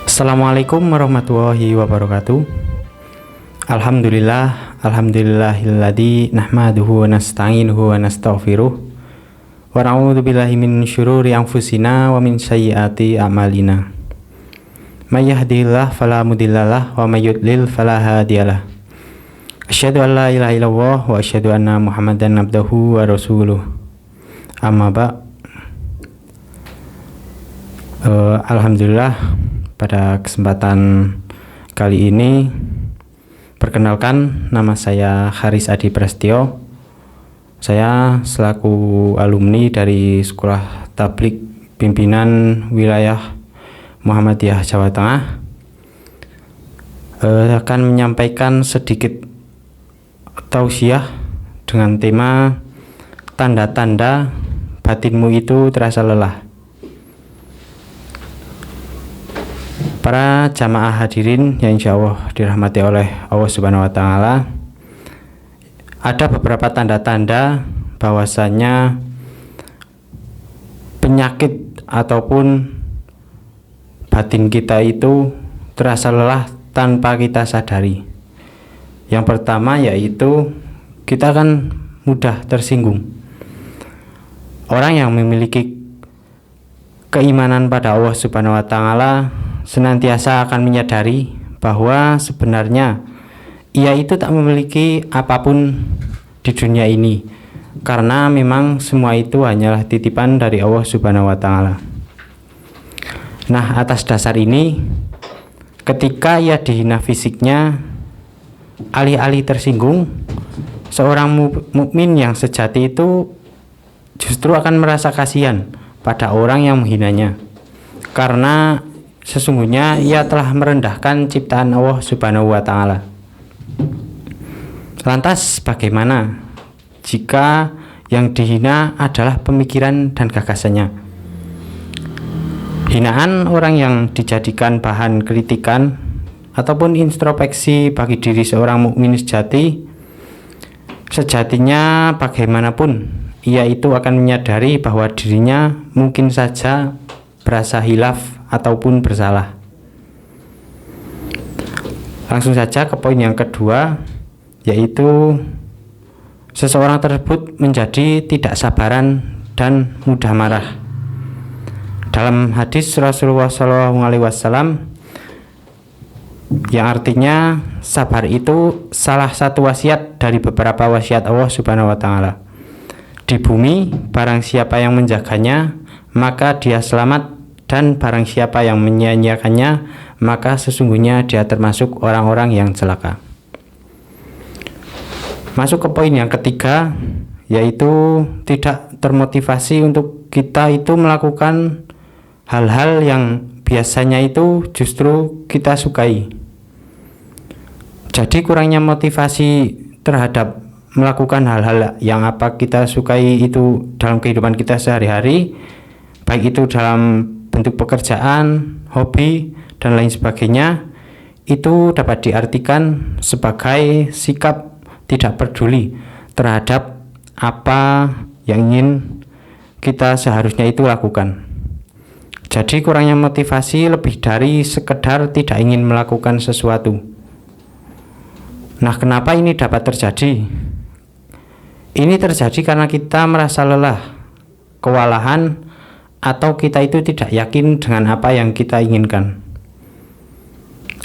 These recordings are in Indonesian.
Assalamualaikum warahmatullahi wabarakatuh. Alhamdulillahilladzi nahmaduhu wa nasta'inuhu wa nastaghfiruh wa na'udzu billahi min syururi anfusina wa min sayyiati a'malina. May yahdihillahu fala mudhillalah wa may yudlil fala hadiyalah. Asyhadu an la ilaha illallah wa asyhadu anna Muhammadan abduhu wa rasuluh. Amma ba'. Alhamdulillah, pada kesempatan kali ini perkenalkan, nama saya Haris Adi Prasetyo. Saya selaku alumni dari Sekolah Tablik Pimpinan Wilayah Muhammadiyah Jawa Tengah akan menyampaikan sedikit tausiah dengan tema tanda-tanda batinmu itu terasa lelah. Para jamaah hadirin yang insya Allah dirahmati oleh Allah Subhanahu wa Ta'ala, ada beberapa tanda-tanda bahwasanya penyakit ataupun batin kita itu terasa lelah tanpa kita sadari. Yang pertama yaitu kita akan mudah tersinggung. Orang yang memiliki keimanan pada Allah Subhanahu wa Ta'ala senantiasa akan menyadari bahwa sebenarnya ia itu tak memiliki apapun di dunia ini, karena memang semua itu hanyalah titipan dari Allah Subhanahu wa Ta'ala. Nah, atas dasar ini, ketika ia dihina fisiknya, alih-alih tersinggung, seorang mukmin yang sejati itu justru akan merasa kasihan pada orang yang menghinanya, karena sesungguhnya ia telah merendahkan ciptaan Allah Subhanahu wa Ta'ala. Lantas bagaimana jika yang dihina adalah pemikiran dan gagasannya? Hinaan orang yang dijadikan bahan kritikan ataupun introspeksi bagi diri seorang mukmin sejati, sejatinya bagaimanapun ia itu akan menyadari bahwa dirinya mungkin saja berasa hilaf ataupun bersalah. Langsung saja ke poin yang kedua, yaitu seseorang tersebut menjadi tidak sabaran dan mudah marah. Dalam hadis Rasulullah SAW yang artinya sabar itu salah satu wasiat dari beberapa wasiat Allah Subhanahu wa Ta'ala. Di bumi barang siapa yang menjaganya maka dia selamat, dan barang siapa yang menyia-nyiakannya maka sesungguhnya dia termasuk orang-orang yang celaka. Masuk ke poin yang ketiga, yaitu tidak termotivasi untuk kita itu melakukan hal-hal yang biasanya itu justru kita sukai. Jadi kurangnya motivasi terhadap melakukan hal-hal yang apa kita sukai itu dalam kehidupan kita sehari-hari, baik itu dalam bentuk pekerjaan, hobi, dan lain sebagainya, itu dapat diartikan sebagai sikap tidak peduli terhadap apa yang ingin kita seharusnya itu lakukan. Jadi kurangnya motivasi lebih dari sekedar tidak ingin melakukan sesuatu. Nah, kenapa ini dapat terjadi? Ini terjadi karena kita merasa lelah, kewalahan, atau kita itu tidak yakin dengan apa yang kita inginkan.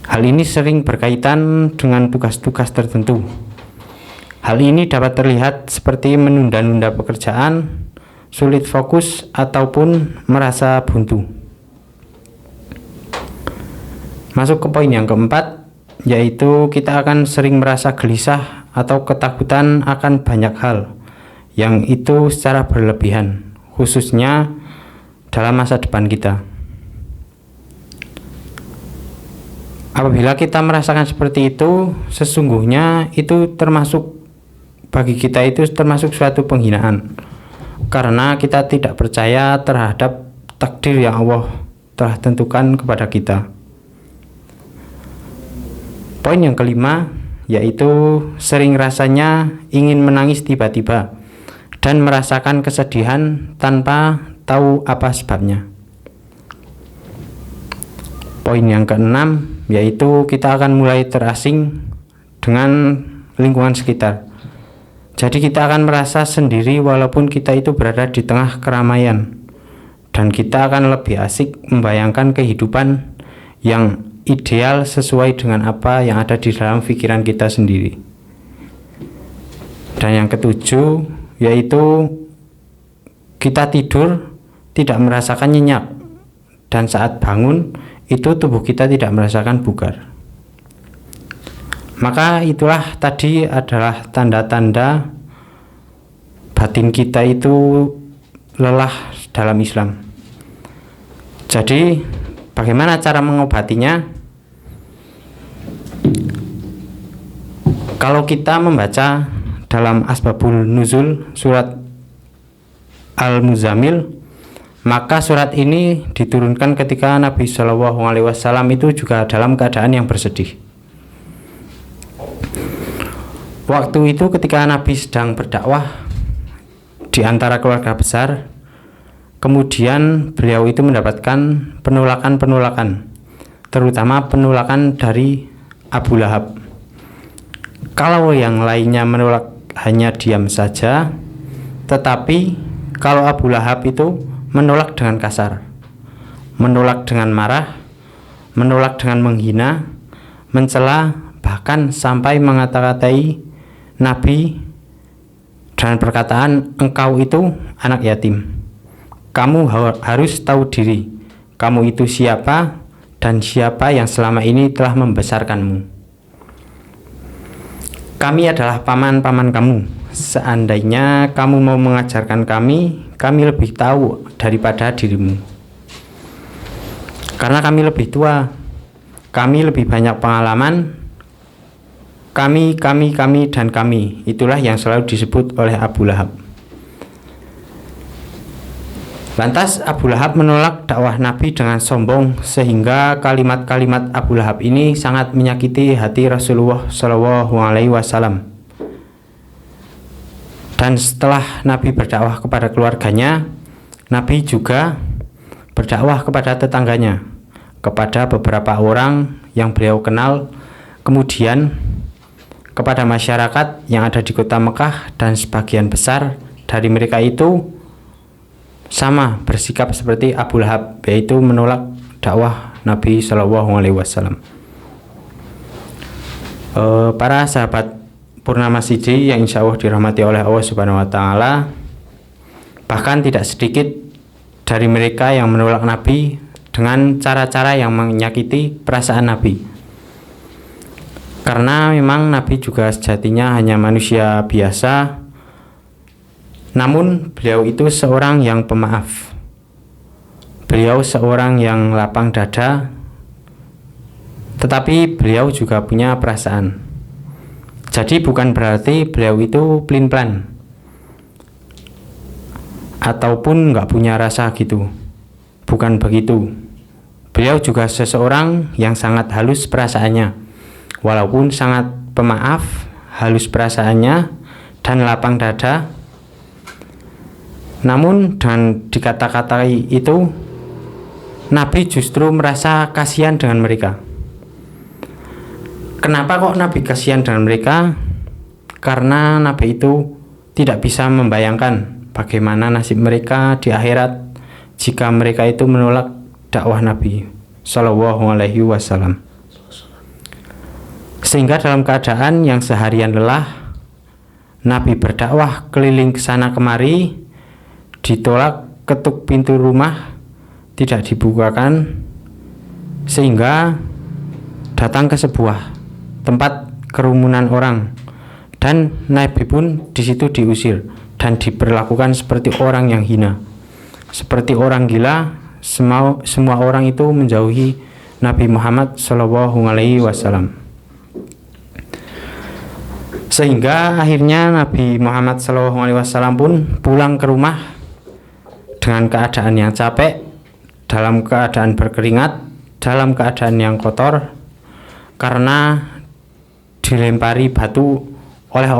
Hal ini sering berkaitan dengan tugas-tugas tertentu. Hal ini dapat terlihat seperti menunda-nunda pekerjaan, sulit fokus, ataupun merasa buntu. Masuk ke poin yang keempat, yaitu kita akan sering merasa gelisah atau ketakutan akan banyak hal yang itu secara berlebihan, khususnya dalam masa depan kita. Apabila kita merasakan seperti itu, sesungguhnya itu termasuk bagi kita itu termasuk suatu penghinaan, karena kita tidak percaya terhadap takdir yang Allah telah tentukan kepada kita. Poin yang kelima, yaitu sering rasanya ingin menangis tiba-tiba dan merasakan kesedihan tanpa tahu apa sebabnya. Poin yang keenam yaitu kita akan mulai terasing dengan lingkungan sekitar. Jadi kita akan merasa sendiri walaupun kita itu berada di tengah keramaian, dan kita akan lebih asik membayangkan kehidupan yang ideal sesuai dengan apa yang ada di dalam pikiran kita sendiri. Dan yang ketujuh yaitu kita tidur tidak merasakan nyenyak, dan saat bangun itu tubuh kita tidak merasakan bugar. Maka itulah tadi adalah tanda-tanda batin kita itu lelah dalam Islam. Jadi bagaimana cara mengobatinya? Kalau kita membaca dalam Asbabun Nuzul surat Al-Muzammil, maka surat ini diturunkan ketika Nabi Shallallahu Alaihi Wasallam itu juga dalam keadaan yang bersedih. Waktu itu ketika Nabi sedang berdakwah di antara keluarga besar, kemudian beliau itu mendapatkan penolakan-penolakan, terutama penolakan dari Abu Lahab. Kalau yang lainnya menolak hanya diam saja, tetapi kalau Abu Lahab itu menolak dengan kasar, menolak dengan marah, menolak dengan menghina, mencela, bahkan sampai mengata-katai Nabi dengan perkataan, engkau itu anak yatim, kamu harus tahu diri, kamu itu siapa dan siapa yang selama ini telah membesarkanmu. Kami adalah paman-paman kamu, seandainya kamu mau mengajarkan kami lebih tahu daripada dirimu, karena kami lebih tua, kami lebih banyak pengalaman. Kami, dan kami, itulah yang selalu disebut oleh Abu Lahab. Lantas Abu Lahab menolak dakwah Nabi dengan sombong, sehingga kalimat-kalimat Abu Lahab ini sangat menyakiti hati Rasulullah Shallallahu Alaihi Wasallam. Dan setelah Nabi berdakwah kepada keluarganya, Nabi juga berdakwah kepada tetangganya, kepada beberapa orang yang beliau kenal, kemudian kepada masyarakat yang ada di kota Mekah, dan sebagian besar dari mereka itu sama bersikap seperti Abu Lahab, yaitu menolak dakwah Nabi Shallallahu Alaihi Wasallam. Para sahabat Purnama Sidi yang insya Allah dirahmati oleh Allah Subhanahu Wa Taala, bahkan tidak sedikit dari mereka yang menolak Nabi dengan cara-cara yang menyakiti perasaan Nabi. Karena memang Nabi juga sejatinya hanya manusia biasa, namun beliau itu seorang yang pemaaf. Beliau seorang yang lapang dada, tetapi beliau juga punya perasaan. Jadi bukan berarti beliau itu pelin-pelan ataupun nggak punya rasa gitu. Bukan begitu. Beliau juga seseorang yang sangat halus perasaannya, walaupun sangat pemaaf, halus perasaannya, dan lapang dada. Namun dan dikata-katai itu, Nabi justru merasa kasihan dengan mereka. Kenapa kok Nabi kasihan dengan mereka? Karena Nabi itu tidak bisa membayangkan bagaimana nasib mereka di akhirat jika mereka itu menolak dakwah Nabi Shallallahu Alaihi Wasallam. Sehingga dalam keadaan yang seharian lelah, Nabi berdakwah keliling ke sana kemari, ditolak, ketuk pintu rumah tidak dibukakan, sehingga datang ke sebuah tempat kerumunan orang, dan Nabi pun di situ diusir dan diperlakukan seperti orang yang hina, seperti orang gila. Semua orang itu menjauhi Nabi Muhammad Shallallahu Alaihi Wasallam. Sehingga akhirnya Nabi Muhammad SAW pun pulang ke rumah dengan keadaan yang capek, dalam keadaan berkeringat, dalam keadaan yang kotor, karena dilempari batu oleh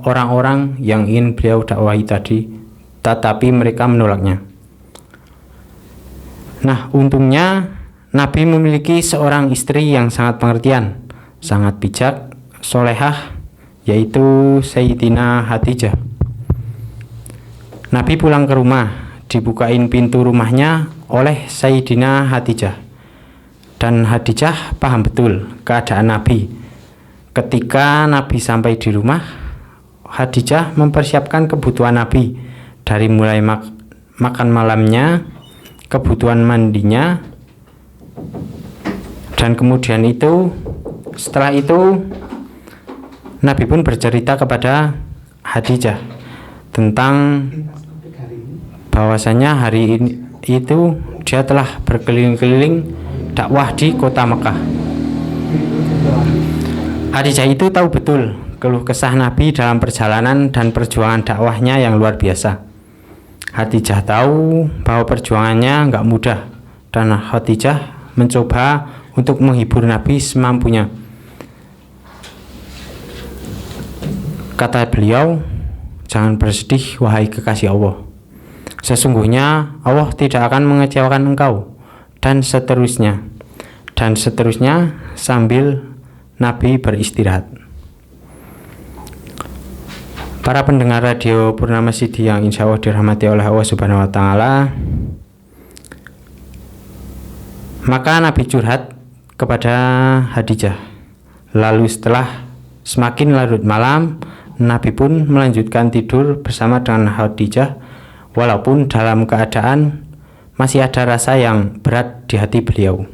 orang-orang yang ingin beliau dakwahi tadi, tetapi mereka menolaknya. Nah, untungnya Nabi memiliki seorang istri yang sangat pengertian, sangat bijak, solehah, yaitu Sayyidina Khadijah. Nabi pulang ke rumah, dibukain pintu rumahnya oleh Sayyidina Khadijah. Dan Khadijah paham betul keadaan Nabi. Ketika Nabi sampai di rumah, Khadijah mempersiapkan kebutuhan Nabi, dari mulai makan malamnya, kebutuhan mandinya, dan kemudian setelah itu Nabi pun bercerita kepada Khadijah tentang bahwasanya hari ini dia telah berkeliling-keliling dakwah di kota Mekah. Khadijah itu tahu betul keluh kesah Nabi dalam perjalanan dan perjuangan dakwahnya yang luar biasa. Khadijah tahu bahwa perjuangannya nggak mudah, dan Khadijah mencoba untuk menghibur Nabi semampunya. Kata beliau, "Jangan bersedih wahai kekasih Allah. Sesungguhnya Allah tidak akan mengecewakan engkau." Dan seterusnya sambil Nabi beristirahat. Para pendengar radio Purnama Sidi yang insya Allah dirahmati oleh Allah Subhanahu wa Ta'ala, maka Nabi curhat kepada Khadijah. Lalu setelah semakin larut malam, Nabi pun melanjutkan tidur bersama dengan Khadijah, walaupun dalam keadaan masih ada rasa yang berat di hati beliau.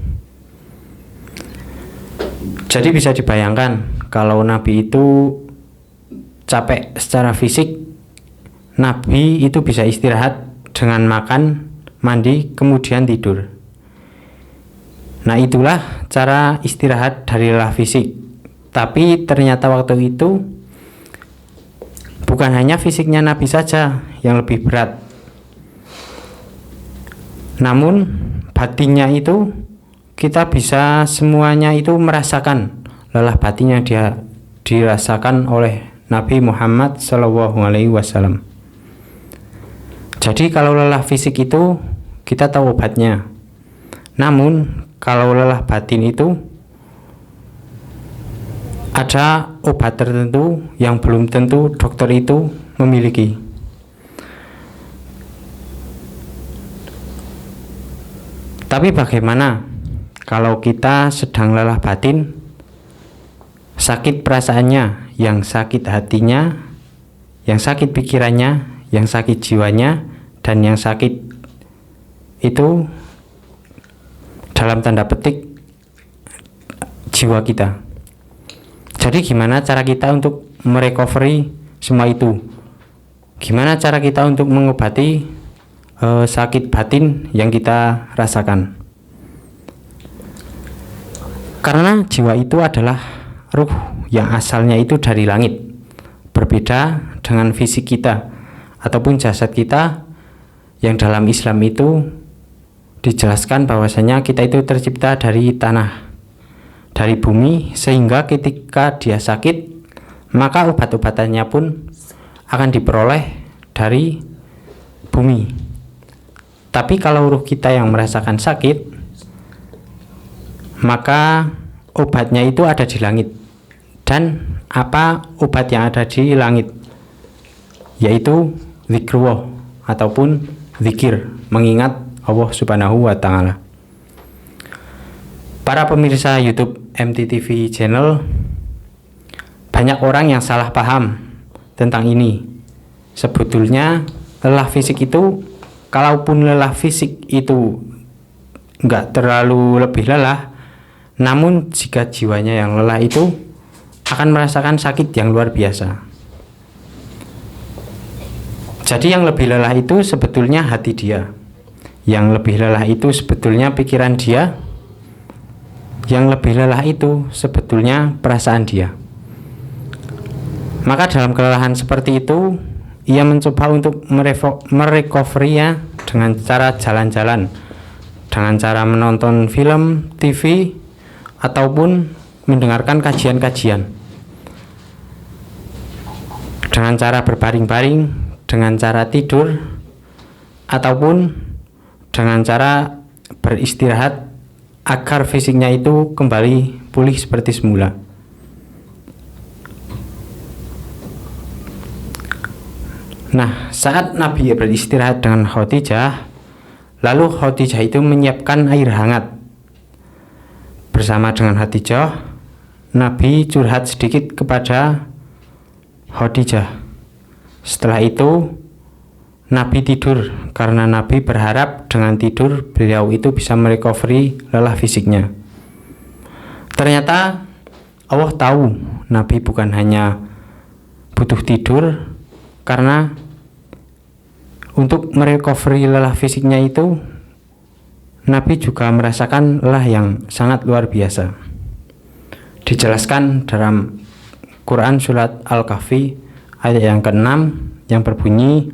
Jadi bisa dibayangkan kalau Nabi itu capek secara fisik, Nabi itu bisa istirahat dengan makan, mandi, kemudian tidur. Nah, itulah cara istirahat dari lelah fisik. Tapi ternyata waktu itu bukan hanya fisiknya Nabi saja yang lebih berat, namun batinnya itu kita bisa semuanya itu merasakan lelah batin yang dirasakan oleh Nabi Muhammad SAW. Jadi kalau lelah fisik itu kita tahu obatnya, namun kalau lelah batin itu ada obat tertentu yang belum tentu dokter itu memiliki. Tapi bagaimana kalau kita sedang lelah batin, sakit perasaannya, yang sakit hatinya, yang sakit pikirannya, yang sakit jiwanya, dan yang sakit itu dalam tanda petik jiwa kita. Jadi gimana cara kita untuk merecovery semua itu? Gimana cara kita untuk mengobati sakit batin yang kita rasakan? Karena jiwa itu adalah ruh yang asalnya itu dari langit, berbeda dengan fisik kita ataupun jasad kita yang dalam Islam itu dijelaskan bahwasanya kita itu tercipta dari tanah, dari bumi, sehingga ketika dia sakit maka obat-obatannya pun akan diperoleh dari bumi. Tapi kalau ruh kita yang merasakan sakit, maka obatnya itu ada di langit. Dan apa obat yang ada di langit? Yaitu zikrullah ataupun zikir, mengingat Allah Subhanahu wa Ta'ala. Para pemirsa YouTube MTTV Channel, banyak orang yang salah paham tentang ini. Sebetulnya lelah fisik itu, kalaupun lelah fisik itu enggak terlalu lebih lelah, namun jika jiwanya yang lelah itu akan merasakan sakit yang luar biasa. Jadi yang lebih lelah itu sebetulnya hati dia, yang lebih lelah itu sebetulnya pikiran dia, yang lebih lelah itu sebetulnya perasaan dia. Maka dalam kelelahan seperti itu, ia mencoba untuk merecovery ya dengan cara jalan-jalan, dengan cara menonton film, TV, ataupun mendengarkan kajian-kajian, dengan cara berbaring-baring, dengan cara tidur, ataupun dengan cara beristirahat agar fisiknya itu kembali pulih seperti semula. Nah, saat Nabi beristirahat dengan Khadijah, lalu Khadijah itu menyiapkan air hangat. Bersama dengan Khadijah, Nabi curhat sedikit kepada Khadijah. Setelah itu Nabi tidur karena Nabi berharap dengan tidur beliau itu bisa merecovery lelah fisiknya. Ternyata Allah tahu Nabi bukan hanya butuh tidur, karena untuk merecovery lelah fisiknya itu Nabi juga merasakan lelah yang sangat luar biasa. Dijelaskan dalam Quran surat Al-Kahfi ayat yang ke-6 yang berbunyi,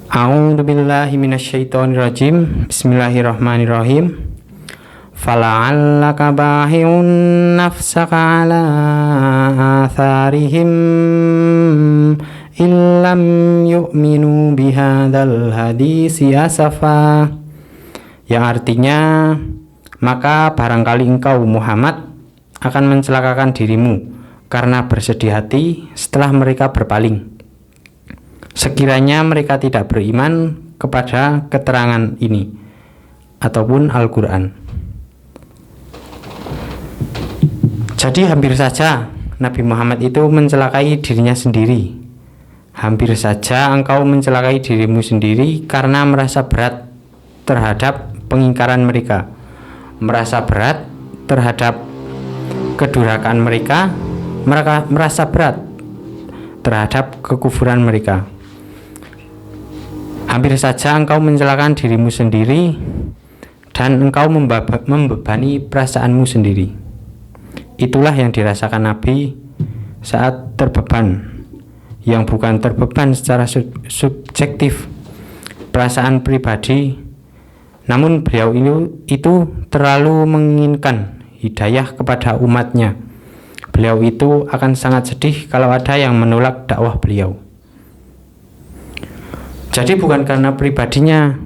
A'udzu billahi minasyaitonir rajim. Bismillahirrahmanirrahim. Fala'allaka bahi'un nafsaka 'ala atharihim illam yu'minu bihadzal hadisi asafa. Yang artinya, maka barangkali engkau Muhammad akan mencelakakan dirimu karena bersedih hati setelah mereka berpaling, sekiranya mereka tidak beriman kepada keterangan ini ataupun Al-Quran. Jadi hampir saja Nabi Muhammad itu mencelakai dirinya sendiri. Hampir saja engkau mencelakai dirimu sendiri karena merasa berat terhadap pengingkaran mereka, merasa berat terhadap kedurhakaan mereka merasa berat terhadap kekufuran mereka. Hampir saja engkau mencelakakan dirimu sendiri dan engkau membebani perasaanmu sendiri. Itulah yang dirasakan Nabi saat terbeban, yang bukan terbeban secara subjektif, perasaan pribadi, namun beliau itu terlalu menginginkan hidayah kepada umatnya. Beliau itu akan sangat sedih kalau ada yang menolak dakwah beliau. Jadi bukan karena pribadinya,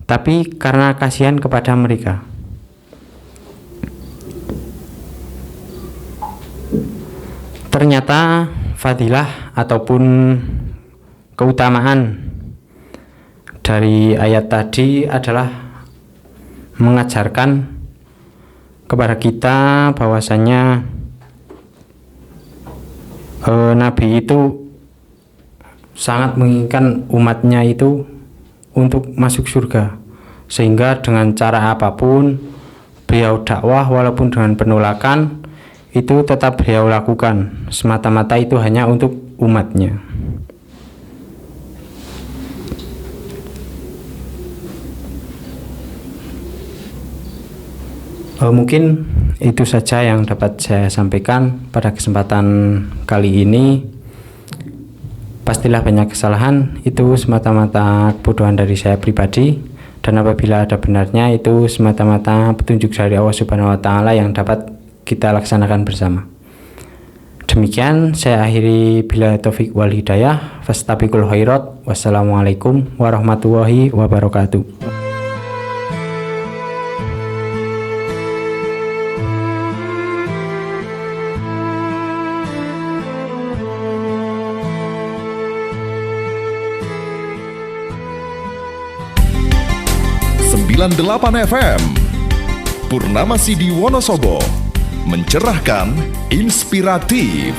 tapi karena kasihan kepada mereka. Ternyata fadilah ataupun keutamaan dari ayat tadi adalah mengajarkan kepada kita bahwasanya Nabi itu sangat menginginkan umatnya itu untuk masuk surga, sehingga dengan cara apapun beliau dakwah walaupun dengan penolakan itu tetap beliau lakukan, semata-mata itu hanya untuk umatnya. Mungkin itu saja yang dapat saya sampaikan pada kesempatan kali ini. Pastilah banyak kesalahan, itu semata-mata kebodohan dari saya pribadi, dan apabila ada benarnya itu semata-mata petunjuk dari Allah Subhanahu wa Ta'ala yang dapat kita laksanakan bersama. Demikian saya akhiri, bila taufik wal hidayah, fastabiqul khairat. Wassalamualaikum warahmatullahi wabarakatuh. Delapan FM Purnama Sidi Wonosobo, mencerahkan, inspiratif.